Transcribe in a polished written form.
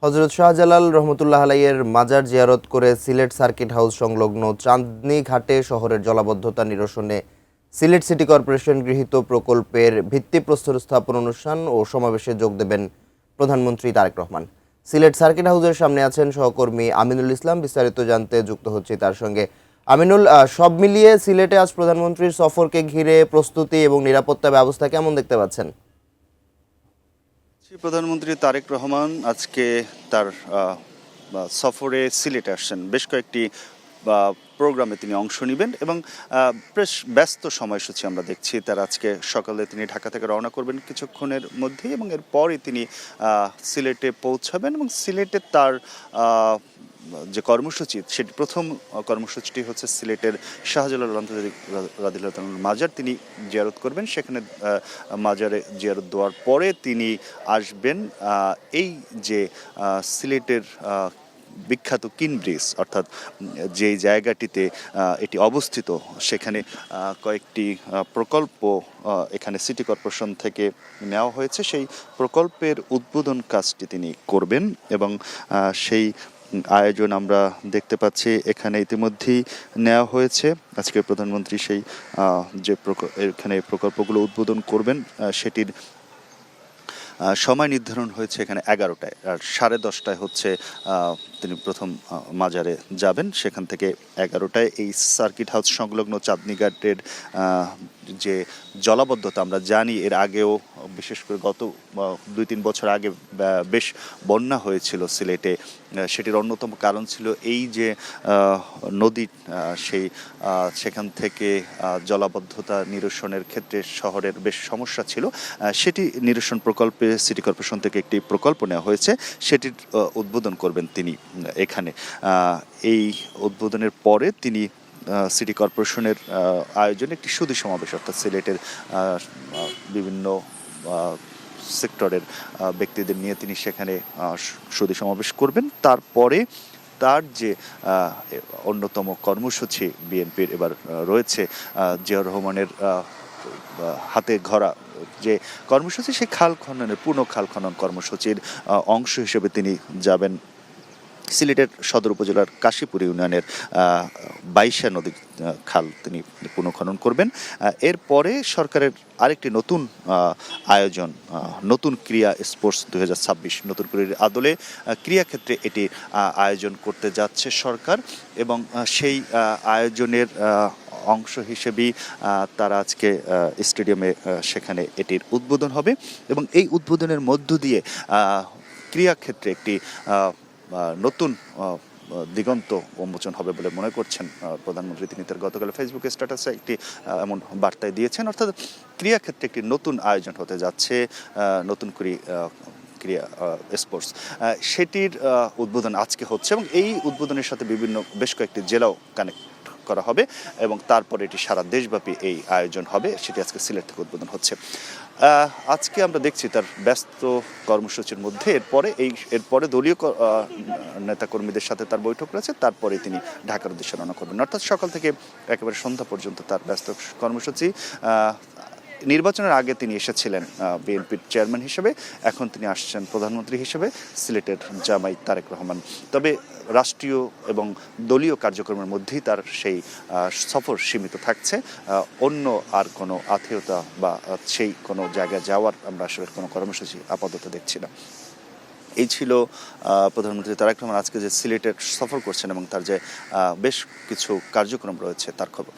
হযরত শাহজালাল রহমতুল্লাহ আলাইয়ের মাজার জিয়ারত করে সিলেট সার্কিট হাউস সংলগ্ন চাঁদনী ঘাটে শহরের জলাবদ্ধতা নিরসনে সিলেট সিটি কর্পোরেশন গৃহীত প্রকল্পের ভিত্তিপ্রস্তর স্থাপন অনুষ্ঠান ও সমাবেশে যোগ দেবেন প্রধানমন্ত্রী তারেক রহমান। সিলেট সার্কিট হাউসের সামনে আছেন সহকর্মী আমিনুল ইসলাম। বিস্তারিত জানতে যুক্ত হচ্ছি তার সঙ্গে। আমিনুল, সব মিলিয়ে সিলেটে আজ প্রধানমন্ত্রীর সফরকে ঘিরে প্রস্তুতি এবং নিরাপত্তা ব্যবস্থা কেমন দেখতে পাচ্ছেন? প্রধানমন্ত্রী তারেক রহমান আজকে তার সফরে সিলেটে আসছেন। বেশ কয়েকটি প্রোগ্রামে তিনি অংশ নেবেন এবং বেশ ব্যস্ত সময়সূচি আমরা দেখছি। তার আজকে সকালে তিনি ঢাকা থেকে রওনা করবেন কিছুক্ষণের মধ্যেই এবং এরপরই তিনি সিলেটে পৌঁছাবেন এবং সিলেটে তার যে কর্মসূচি সেটি প্রথম কর্মসূচিটি হচ্ছে সিলেটের শাহজালাল রাদিয়াল্লাহু তাআলার মাজার তিনি জিয়ারত করবেন। সেখানে মাজারে জিয়ারত দেওয়ার পরে তিনি আসবেন এই যে সিলেটের বিখ্যাত কিন ব্রিজ, অর্থাৎ যেই জায়গাটিতে এটি অবস্থিত সেখানে কয়েকটি প্রকল্প এখানে সিটি কর্পোরেশন থেকে নেওয়া হয়েছে। সেই প্রকল্পের উদ্বোধন কাজটি তিনি করবেন এবং সেই আয়োজন আমরা দেখতে পাচ্ছি এখানে ইতিমধ্যেই নেওয়া হয়েছে। আজকে প্রধানমন্ত্রী সেই যে এখানে প্রকল্পগুলো উদ্বোধন করবেন সেটির সময় নির্ধারণ হয়েছে এখানে 11টায়, আর 10:30টায় হচ্ছে তিনি প্রথম মাজারে যাবেন। সেখান থেকে 11টায় এই সার্কিট হাউস সংলগ্ন চাঁদনী ঘাটের যে জলাবদ্ধতা আমরা জানি, এর আগেও বিশেষ করে গত 2-3 বছর আগে বেশ বন্যা হয়েছিল সিলেটে। সেটির অন্যতম কারণ ছিল এই যে নদী সেখান থেকে জলাবদ্ধতা নিরসনের ক্ষেত্রে শহরের বেশ সমস্যা ছিল। সেটি নিরসন প্রকল্পে সিটি কর্পোরেশন থেকে একটি প্রকল্প নেওয়া হয়েছে, সেটির উদ্বোধন করবেন তিনি এখানে। এই উদ্বোধনের পরে তিনি সিটি কর্পোরেশনের আয়োজনে একটি সুধী সমাবেশ, অর্থাৎ সিলেটের বিভিন্ন সেক্টরের ব্যক্তিদের নিয়ে তিনি সেখানে সুধী সমাবেশ করবেন। তারপরে তার যে অন্যতম কর্মসূচি বিএনপির এবার রয়েছে, জিয়াউর রহমানের হাতে ঘরা যে কর্মসূচি, সেই খাল খননের পূর্ণ খাল খনন কর্মসূচির অংশ হিসেবে তিনি যাবেন সিলেটের সদর উপজেলার কাশীপুর ইউনিয়নের 22 নদীর খাল তিনি পুনঃখনন করবেন। এরপরে সরকারের আরেকটি নতুন আয়োজন, নতুন ক্রীড়া স্পোর্টস 2026, নতুন করে আদলে ক্রীড়াক্ষেত্রে এটি আয়োজন করতে যাচ্ছে সরকার এবং সেই আয়োজনের অংশ হিসেবেই তারা আজকে স্টেডিয়ামে সেখানে এটির উদ্বোধন হবে এবং এই উদ্বোধনের মধ্য দিয়ে ক্রীড়াক্ষেত্রে একটি নতুন দিগন্ত উন্মোচন হবে বলে মনে করছেন প্রধানমন্ত্রী। তিনি তার গতকাল ফেসবুক স্ট্যাটাসে একটি এমন বার্তায় দিয়েছেন, অর্থাৎ ক্রীড়াক্ষেত্রে একটি নতুন আয়োজন হতে যাচ্ছে, নতুন করে ক্রীড়া স্পোর্টস, সেটির উদ্বোধন আজকে হচ্ছে এবং এই উদ্বোধনের সাথে বেশ কয়েকটি জেলাও কানেক্ট করা হবে এবং তারপরে এটি সারা দেশব্যাপী এই আয়োজন হবে। সেটি আজকে সিলেট থেকে উদ্বোধন হচ্ছে। আজকে আমরা দেখছি তার ব্যস্ত কর্মসূচির মধ্যে এরপরে দলীয় নেতাকর্মীদের সাথে তার বৈঠক রয়েছে, তারপরে তিনি ঢাকার উদ্দেশ্যে রওনা করবেন। অর্থাৎ সকাল থেকে একেবারে সন্ধ্যা পর্যন্ত তার ব্যস্ত কর্মসূচি। নির্বাচনের আগে তিনি এসেছিলেন বিএনপির চেয়ারম্যান হিসেবে, এখন তিনি আসছেন প্রধানমন্ত্রী হিসেবে সিলেটের জামাই তারেক রহমান। তবে রাষ্ট্রীয় এবং দলীয় কার্যক্রমের মধ্যেই তার সেই সফর সীমিত থাকছে। অন্য আর কোনো আত্মীয়তা বা সেই কোনো জায়গায় যাওয়ার আমরা আসলে কোনো কর্মসূচি আপাতত দেখছি না। এই ছিল প্রধানমন্ত্রী তারেক রহমান আজকে যে সিলেটের সফর করছেন এবং তার যে বেশ কিছু কার্যক্রম রয়েছে তার খবর।